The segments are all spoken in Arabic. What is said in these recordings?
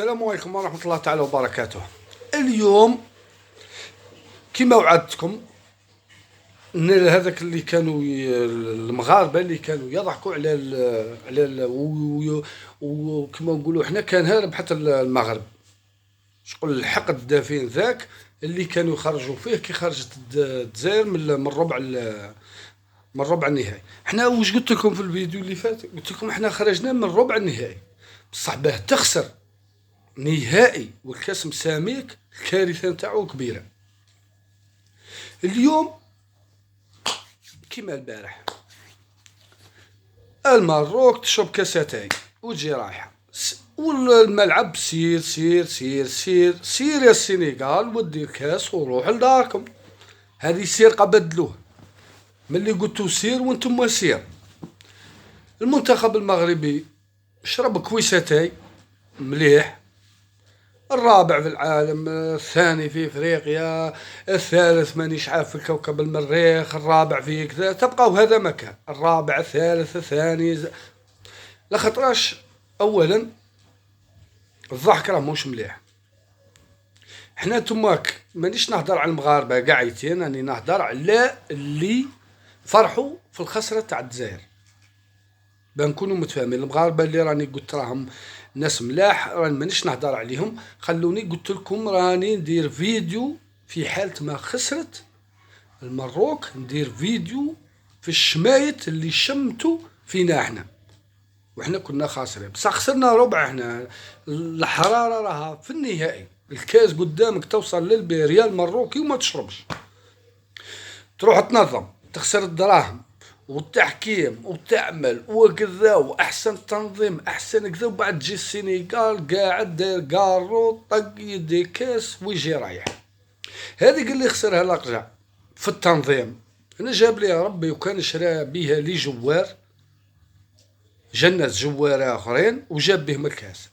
السلام عليكم ورحمة الله تعالى وبركاته. اليوم كما وعدتكم ان هذاك اللي كانوا المغاربه اللي كانوا يضحكوا وكما نقولوا حنا كان هارب حتى المغرب، شغل الحقد الدافين ذاك اللي كانوا يخرجوا فيه كي خرجت الجزائر من الربع النهائي. حنا واش قلت لكم في الفيديو اللي فات؟ قلت لكم حنا خرجنا من الربع النهائي، بصح باه تخسر نهائي والكاس مساميك الكارثه نتاعو كبيره. اليوم كيما البارح المروك تشرب كاساتين وتجي رايحه، والملعب سير سير سير سير سير يا السنغال ودي الكاس وروح لداركم. هذه سير بدلوه ملي قلتو سير وانتم ما سير. المنتخب المغربي شرب كويساتين مليح، الرابع في العالم، الثاني في افريقيا، الثالث مانيش عارف في الكوكب المريخ، الرابع في كذا، تبقاو هذا مكان الرابع الثالث الثاني لخطراش اولا الضحك راه موش مليح. حنا تماك مانيش نهضر على المغاربه قاعدين، راني نهضر على اللي فرحوا في الخسره تاع الجزائر بنكونوا متفاهمين. المغاربه اللي راني قلت راهم ناس ملاح راني مانيش نهضر عليهم، خلوني قلت لكم راني ندير فيديو في حالة ما خسرت المروك، ندير فيديو في الشمايت اللي شمتوا فينا احنا وحنا كنا خاسرين، بصح خسرنا ربع. احنا الحرارة راها في النهائي، الكاس قدامك توصل للبيريال المروكي وما تشربش، تروح تنظم تخسر الدراهم والتحكيم وتعمل وكذا واحسن تنظيم احسن كذا، وبعد تجي السنغال قاعد داير كارو طق يدي كاس ويجي رايح. هذيك اللي خسرها الاقجع في التنظيم، انا جاب لي ربي وكان شرا بيها لي جوار جنة جوار اخرين وجاب بهم الكاس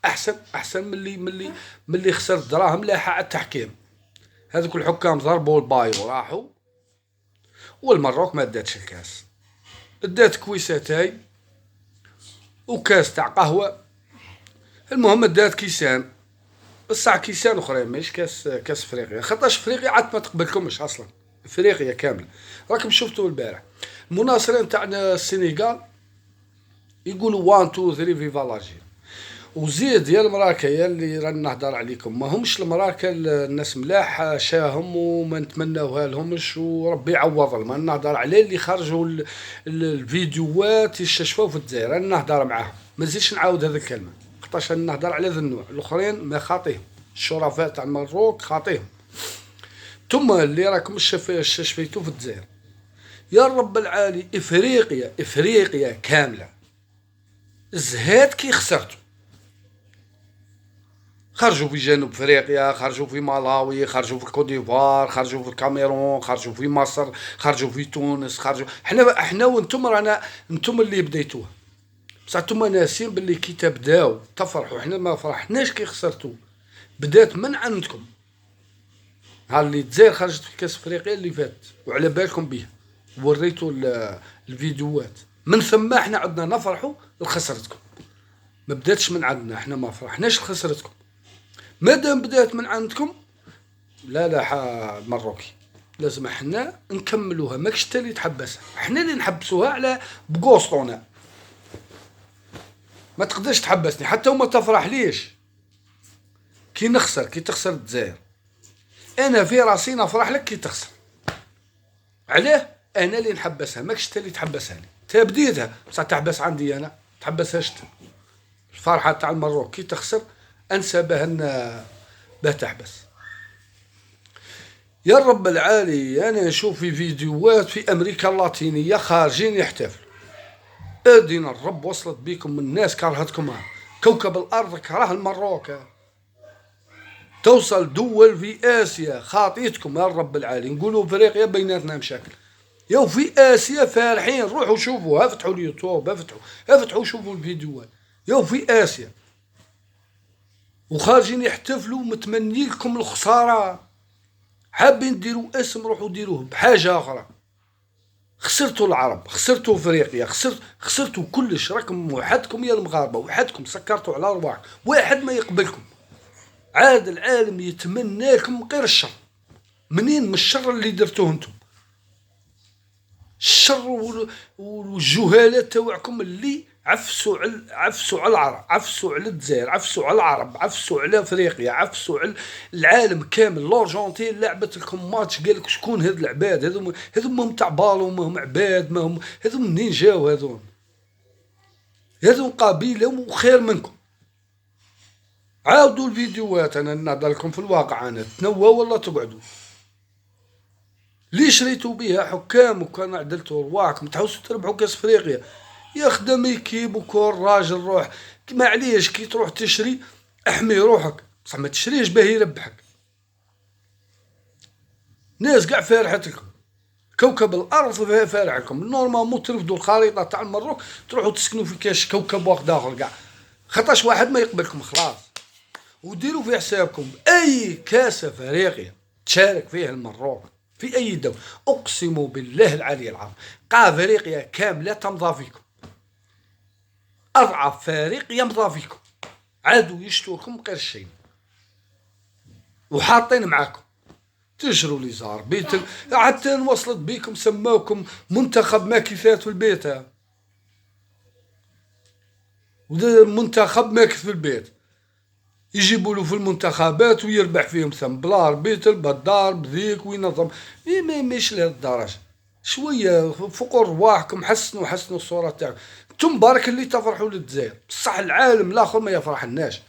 احسن من اللي خسر دراهم لاحة على التحكيم. هذوك الحكام ضربوا الباي وراحوا، والمروك ما داتش الكاس، ادات كويساتاي وكاس تاع قهوه. المهم ادات كيسان، بصح كيسان اخرين ماهيش كاس افريقيا، خاطرش افريقيا عاد ما تقبلكمش اصلا، افريقيا كامل. راكم شفتوا البارح المناصرين تاعنا السنغال يقولوا 1 2 3 فيفا لاجي، وزيد يا المراكا يا اللي راني نهضر عليكم ما همش المراكا الناس ملاح شاهم وما نتمناوها لهمش وربي يعوضهم. انا نهضر على اللي خرجوا الفيديوهات يشفوا في الجزائر، راني نهضر معاهم ما نزيدش نعاود هذه الكلمه، خاطرش راني نهضر على ذا النوع. الاخرين ما خاطيهم، الشرفاء تاع المروك خاطيهم، ثم اللي راكم شفيتوا في الجزائر يا رب العالي. افريقيا كامله زهات كي خسرتوا، خرجوا في جنوب افريقيا، خرجوا في مالاوي، خرجوا في كوديفوار، خرجوا في الكاميرون، خرجوا في مصر، خرجوا في تونس، خرجوا احنا وانتم رانا انتم اللي بديتوه، بصح انتم ناسين باللي كي تبداو تفرحوا. احنا ما فرحناش كي خسرتوا، بدات من عندكم. ها اللي الجزائر خرجت في كاس افريقيا اللي فات وعلى بالكم بيه، وريتوا الفيديوهات، من ثم احنا عدنا نفرحوا لخسرتكم. ما بداتش من عندنا، احنا ما فرحناش لخسرتكم، مادام بدات من عندكم لا المروكي لازم احنا نكملوها، ماكش انت اللي تحبسها، احنا اللي نحبسوها على بقوسطونا. ما تقدرش تحبسني حتى وما تفرح ليش كي نخسر، كي تخسر الجزائر انا في راسي نفرح لك كي تخسر. علاه؟ انا اللي نحبسها ماكش انت اللي تحبسها لي، انت بديتها بصح تحبس عندي انا، تحبسهاش انت. الفرحه تاع المروك كي تخسر انسى باه تحبس. يا رب العالي انا نشوف في فيديوهات في امريكا اللاتينيه خارجين يحتفلوا، ادينا الرب وصلت بيكم من الناس كرهتكم، كوكب الارض كره المروك، توصل دول في اسيا خاطيتكم يا رب العالي. نقولوا افريقيا بيناتنا مشاكل، يو في اسيا فالحين روحوا شوفوا، افتحوا اليوتيوب، افتحوا شوفوا الفيديوهات، يو في اسيا وخارجين يحتفلوا متمني لكم الخساره، حابين ديروا اسم روحوا ديروه بحاجه اخرى. خسرتوا العرب، خسرتوا افريقيا، خسرتوا كلش، راكم وحدكم يا المغاربه، وحدكم سكرتوا على ارواحكم، واحد ما يقبلكم. عاد العالم يتمنى لكم غير الشر. منين من الشر اللي درتوه انتم، الشر والجهالات تاوعكم اللي عفسوا على العرب، عفسوا على الجزائر، عفسوا على العرب، عفسوا على افريقيا، عفسوا على العالم كامل. الارجنتين لعبت لكم ماتش، قال لك شكون هاد العباد هذو ماهم تاع بالو، ماهم عباد، ماهم هذو منين جاو هذو قبيله وخير منكم. عاودوا الفيديوهات، انا نهضر لكم في الواقع، انا تنوى ولا تقعدوا. ليش شريتوا بها حكام وكان عدلتوا رواحكم تحوسوا تربحوا كاس افريقيا؟ يخدم يكيب وكون راجل روح. معليش كي تروح تشري احمي روحك، بصح ما تشريش باه يربحك. ناس قاع فارحت لكم، كوكب الارض فارحكم. نورمالمون ترفدوا الخريطه تاع المروك تروحوا تسكنوا في كاش كوكب واحد اخر كاع، خاطرش واحد ما يقبلكم خلاص. وديروا في حسابكم اي كاس افريقيا تشارك فيه المروك في اي دولة، اقسم بالله العلي العظيم افريقيا كامله تمضى فيكم، اضعف فريق يمضى فيكم. عادوا يشتوكم غير الشيء وحاطين معاكم تجروا لي زار بيت حتى وصلت بيكم سماوكم منتخب ماكثات في البيت. منتخب ماكث في البيت، يجيبوا له في المنتخبات ويربح فيهم ثم بلا ربيتل بالدار بذيك وينظم. مش لهالدرجه، شويه فوقوا رواحكم، حسنوا الصوره تاعكم. انتم بارك اللي تفرحوا للجزائر، بصح العالم الاخر ما يفرح الناس،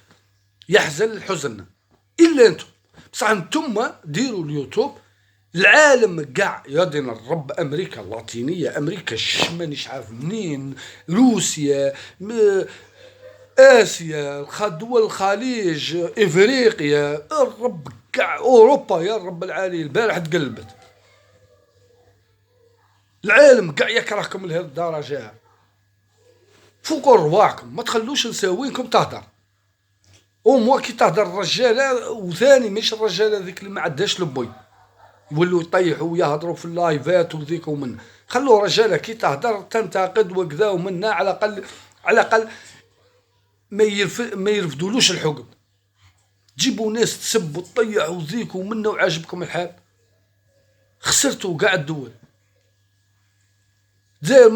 يحزن الحزن الا انتم. بصح انتم ديروا اليوتيوب، العالم كاع يا دين الرب، امريكا اللاتينيه، امريكا مانيش عارف منين، روسيا، اسيا، دول الخليج، افريقيا، الرب كاع اوروبا، يا رب العالي البارح تقلبت. العالم كاع يكرهكم لهذه الدرجه. فوقوا رواحكم، ما تخلوش نساوينكم تهدر. موا كي تهدر الرجاله، وثاني مش الرجاله ذيك اللي ما عندهاش لبوي يولوا يطيحوا ويهضروا في اللايفات وذيك ومن. خلوا رجاله كي تهدر تنتقد وكذا ومنا، على الاقل ما يرفدولوش الحكم. تجيبوا ناس تسب وتطيح وذيك ومنا وعاجبكم الحال. خسرتوا قاع الدول. الجزائر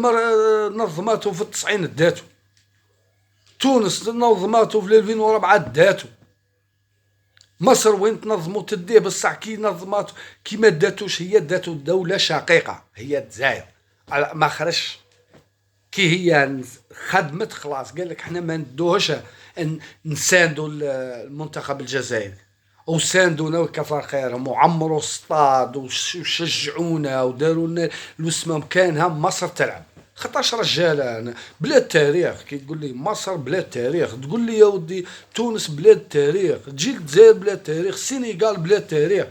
نظماتو في التسعين داتو، تونس نظماتو في 2004 داتو، مصر وين تنظموا تديه، بصح كي نظماتو كي ما داتوش هي داتو دولة شقيقة هي الجزائر، ما خرجش. كي هي خدمت خلاص قال لك احنا ما ندوهش نساندوا المنتخب الجزائري، وساندونا وكثر خيرهم وعمروا الصطاد وشجعونا وداروا لنا الوسمه مكانها مصر تلعب. خطاش رجاله بلاد تاريخ، كي تقول لي مصر بلاد تاريخ، تقول لي يا ودي تونس بلاد تاريخ، تجي الجزائر بلاد تاريخ، السنغال بلاد تاريخ.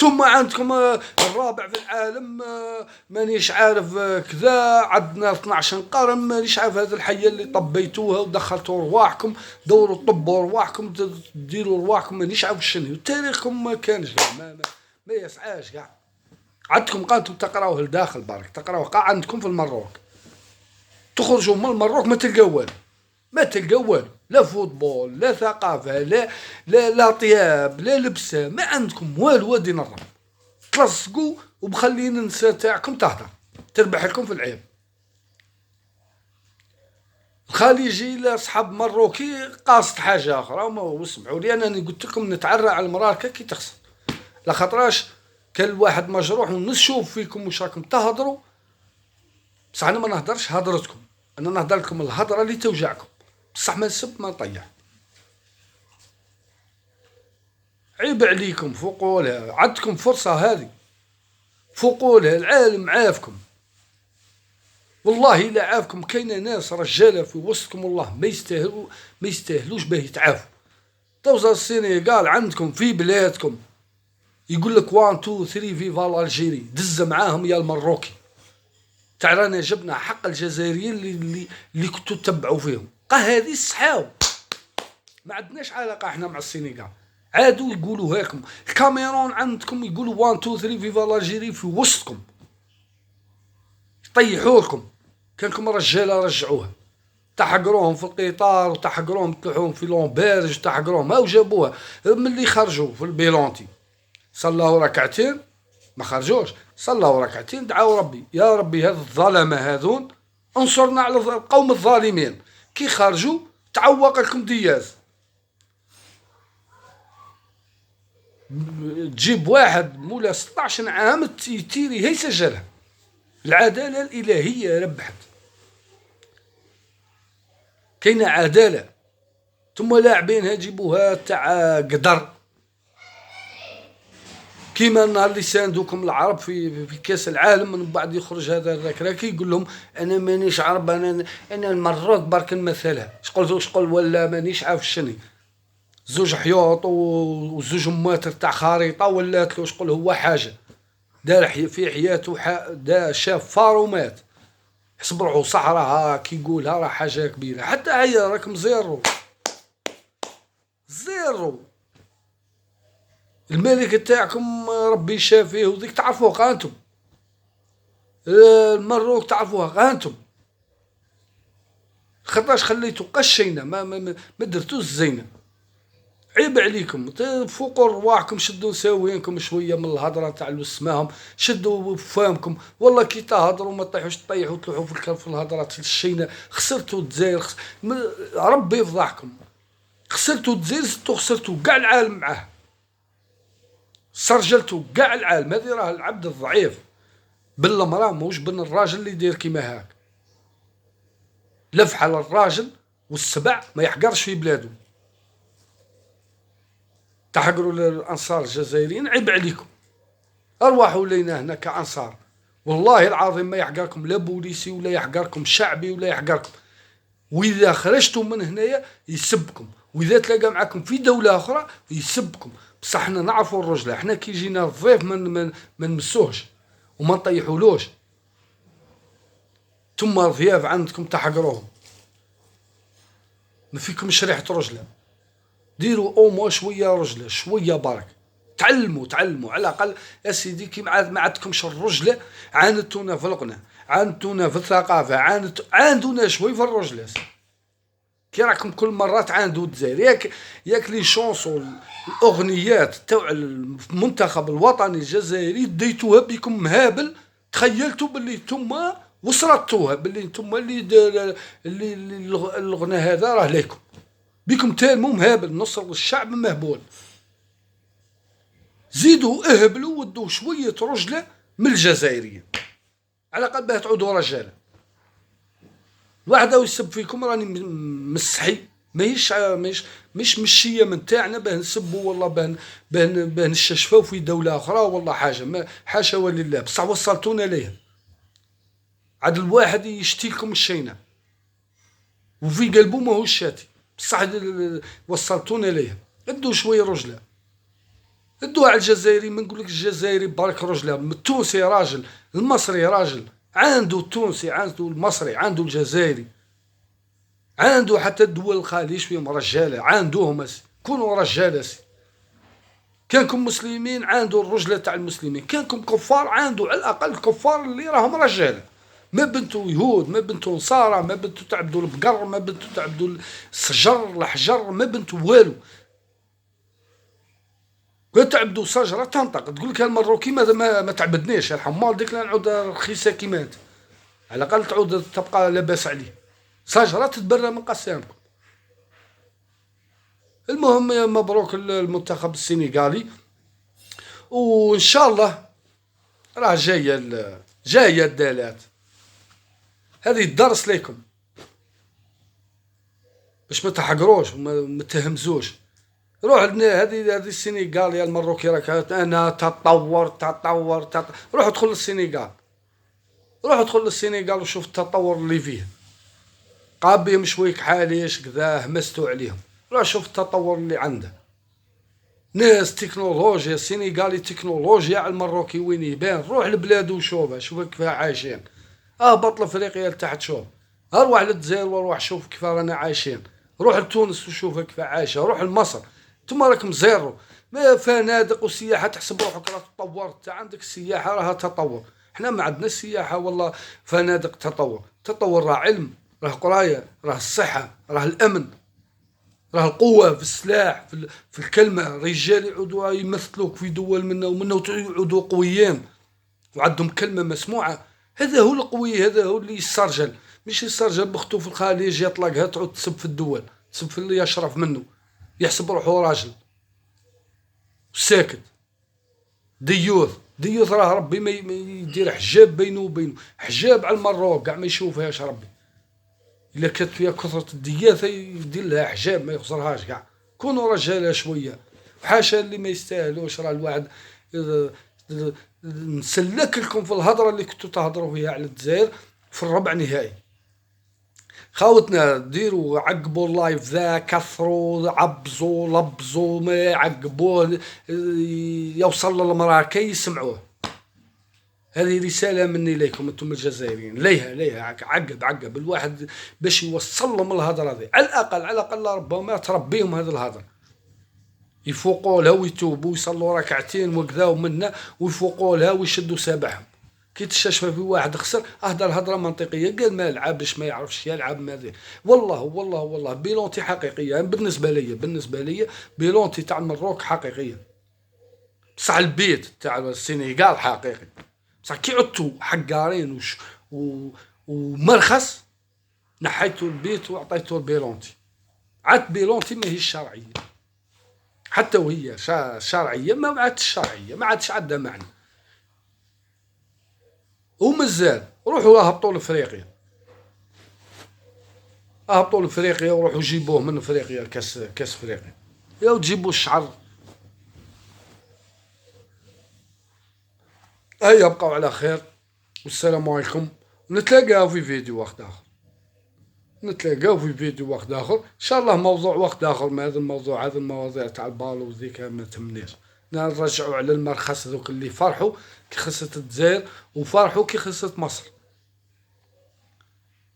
ثم عندكم الرابع في العالم، مانيش عارف كذا، عندنا 12 قرن، مانيش عارف هذه الحية اللي طبيتوها ودخلتوا رواحكم، دوروا طبوا رواحكم، ديروا رواحكم، مانيش عارف شنو تاريخكم. ما كانش ما يسعاش كاع. عندكم قانتم تقراوه لداخل برك، تقراوه قاع عندكم في المروك، تخرجوا من المروك ما تلقاو والو، ما تلقاو والو، لا فوتبول، لا ثقافه، لا طياب، لا لبسه، ما عندكم والو. ودين الرب تلصقوا وبخلين النساء تاعكم تهدر تربح لكم في العيب. الخليجي لا صحاب مروكي قاصد حاجه اخرى، واسمعوا لي انا قلت لكم نتعرى على المراركه كي تخسر، لخاطراش كان الواحد مجروح ونشوف فيكم واش راكم تهضروا. بصح انا ما نهضرش هضرتكم، انا نهضر لكم الهضره اللي توجعكم، بصح ما نسب ما نطيح. عيب عليكم، فوقوا لها، عندكم فرصه هذه، فوقوا لها. العالم عافكم والله، الا عافكم. كاينه ناس رجاله في وسطكم والله ما يستاهلوش باه يتعافوا. توصل السنغال عندكم في بلادكم يقول لك 1 2 3 فيفا الجيري، دز معاهم يا المروكي تاع رانا جبنا حق الجزائريين اللي كنتوا تتبعوا فيهم. هذه الصحاو ما عندناش علاقه احنا مع السنغال. عادوا يقولوا هاكم الكاميرون عندكم يقولوا 1 2 3 فيفا الجيري في وسطكم، يطيحوا لكم. كانكم رجاله رجعوها. تحقروهم في القطار وتحقروهم تلوحوهم في لومبيرج تحقروهم هاو جابوها ملي خرجوا في البيلونتي صلاو ركعتين ما خرجوش صلاو ركعتين دعاو ربي يا ربي هذ الظلمة هذون انصرنا على القوم الظالمين كي خرجوا تعوق لكم دياز تجيب واحد مولا 16 عام تيري هي سجلها العدالة الإلهية ربحت كاينة عدالة ثم لاعبينها جيبوها تاع قدر كيما النهار اللي ساندوكم العرب في كاس العالم من بعد يخرج هذا الركراكي يقول لهم انا مانيش عرب انا المروك برك نمثلها شقول ولا مانيش عارف شني زوج حيوط وزوج ماتر تاع خريطه ولات له شقول هو حاجه دار في حياته دا شاف فار ومات حسب روحو صحراء كي يقولها راه حاجه كبيره حتى هيا راكم زيرو الملك تاعكم ربي شافيه وذيك تعرفوه قانتم المروك تعرفوها قانتم خاطرش خليتو قشينا ما درتوش زينه عيب عليكم فوقوا رواحكم شدوا ساوينكم شويه من الهضره تاع السماهم شدوا فامكم والله كي تهضروا ما تطيحوش تطيحوا تلوحوا في الهضرات الشينه خسرتوا الجزائر ربي يفضحكم خسرتوا الجزائر خسرتوا كاع العالم معاه سرجلتوا كاع العالم هذه راه العبد الضعيف بالمراه موش بن الراجل اللي يدير كيما هاك لفحل الراجل والسبع ما يحقرش في بلاده تحقروا الانصار الجزائريين عيب عليكم ارواحوا لينا هنا كانصار والله العظيم ما يحقركم لا بوليسي ولا يحقركم شعبي ولا يحقركم واذا خرجتوا من هنايا يسبكم واذا تلاقى معكم في دوله اخرى يسبكم بصح حنا نعرفوا الرجله حنا كي جينا الضيف من نمسوهش وما نطيحولوش ثم الضياف عندكم تحقروهم ما فيكمش ريحه رجله ديروا اومو شويه رجله شويه برك تعلموا على الاقل يا سيدي كي ما عندكمش الرجله عاندتونا في الغنى عاندتونا في الثقافه عاندونا شوي في الرجله كي راكم كل مره تعاندوا الجزائر ياك لي شونسو الاغنيات تاع المنتخب الوطني الجزائري ديتوها بكم مهابل تخيلتوا باللي نتوما وصلتوها باللي نتوما اللي الغنى هذا راه ليكم بكم تالموا مهابل نصر الشعب مهبول زيدوا اهبلوا ودوا شويه رجله من الجزائريين على الاقل باه تعودوا رجاله واحد يسب فيكم راني مستحي مش مشيه من تاعنا باه نسبوا والله باه نشفاو في دوله اخرى والله حاجه ما حاشا ولله بصح وصلتونا ليها عاد الواحد يشتي لكم الشينه وفي قلبه ماهوش شاتي بصح وصلتونا ليها ادوا شويه رجله ادوا على الجزائري ما نقولك الجزائري برك رجله التونسي راجل المصري راجل عنده التونسي عنده المصري عنده الجزائري عنده حتى الدول الخليج فيهم رجاله عندهم كونوا رجاله كانكم مسلمين عنده الرجله تاع المسلمين كانكم كفار عنده على الاقل الكفار اللي راهم رجاله ما بنتو يهود ما بنتو نصارى ما بنتو تعبدوا البقر ما بنتو تعبدوا الشجر الحجر ما بنتو والو تعبدوا شجره تنطق تقول لك المروكي ما تعبدنيش الحمال ديك لا نعود رخيصه كيما انت على الاقل تعود تبقى لاباس عليه شجره تتبرى من قسامكم المهم مبروك المنتخب السنغالي وان شاء الله راه جايه الدالات هذه الدرس ليكم باش ما تحقروش وما تهمزوش روح هذه السنغال يا المروكي راك انا تطور روح ادخل للسنغال وشوف التطور اللي فيه قابيهم شوي كحاليش كذا همستو عليهم روح شوف التطور اللي عنده ناس تكنولوجيا السنغالي تكنولوجيا على المروكي وين يبان روح لبلادو وشوفها شوف كيف عايشين اهبط لافريقيا لتحت شوف اروح للجزائر واروح شوف كيف رانا عايشين روح لتونس وشوفها كيف عايشه روح لمصر نتوما راكم زيرو ما فنادق وسياحه تحسب روحك راه تطورت عندك السياحه راها تطور حنا ما عندنا السياحه والله فنادق تطور راه علم راه قرايه، راه الصحه، راه الامن، راه القوه في السلاح، في الكلمه. رجال يعودوا يمثلوك في دول منا ومنا ويعودوا قويين وعندهم كلمه مسموعه. هذا هو القوي، هذا هو اللي يسترجل. مش يسترجل بختو في الخليج يطلقها تعود تسب في الدول، تسب في اللي يشرف منه، يحسب روحه راجل ساكت. ديوث راه ربي ما يدير حجاب بينه وبينه، حجاب على المروك كاع ما يشوفهاش ربي. الا كانت فيها كثرة الدياثة يدير لها حجاب ما يخسرهاش كاع. كونوا رجاله شويه، وحاشا اللي ما يستاهلوش. راه الواحد نسلك لكم في الهضره اللي كنتو تهضروا فيها على الجزائر في الربع نهائي. خاوتنا ديروا عقبوا اللايف ذا، كثروا عبزوا لبزوا ما يعقبوه، يوصل للمراكي يسمعوه. هذه رسالة مني إليكم أنتم الجزائريين. ليها عقب الواحد باش يوصل لهم الهضرة هذه، على الأقل ربما تربيهم هذه الهضرة، يفوقوا لها ويتوبوا ويصلوا ركعتين وكذا ومنا، ويفوقوا لها ويشدوا سبحهم. كي تستشفى في واحد خسر أهدر هضرة منطقية، قال ما يلعبش ما يعرفش يلعب ماذا. والله بيلونتي حقيقية بالنسبة لي بيلونتي تاع المروك حقيقية. بصح البيت تاع السنغال حقيقي. بصح كي عدتو حقارين ومرخص، نحيتو البيت وعطيتو البيلونتي. عاد بيلونتي ماهيش شرعية، حتى وهي شرعية ما عادش شرعية، ما عادش عندها معنى. ومازال روحوا هبطوا لافريقيا، هبطوا لافريقيا وروحوا جيبوه من افريقيا كاس افريقيا، يا وتجيبوا الشعر. هيا بقاو على خير، والسلام عليكم. نتلاقاو في فيديو وقت اخر، ان شاء الله. موضوع وقت اخر. ما هذا الموضوع، هذا المواضيع تاع البالو وذيك ما تهمنيش. نرجعوا على المرخص ذوك اللي فرحوا كي خسرت الجزائر، وفرحوا كي خسرت مصر،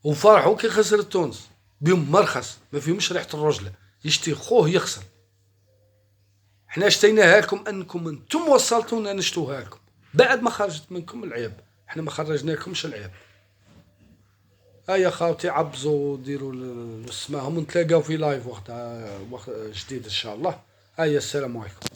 وفرحوا كي خسرت تونس. بهم مرخص ما فيهمش ريحة الرجلة، يشتي خوه يخسر. احنا اشتيناها لكم انكم انتم وصلتونا نشتوها لكم بعد ما خرجت منكم العيب. احنا ما خرجناكمش العيب. هيا خاوتي عبزوا ديروا اسمهم، ونتلاقاو في لايف وقت جديد ان شاء الله. هيا السلام عليكم.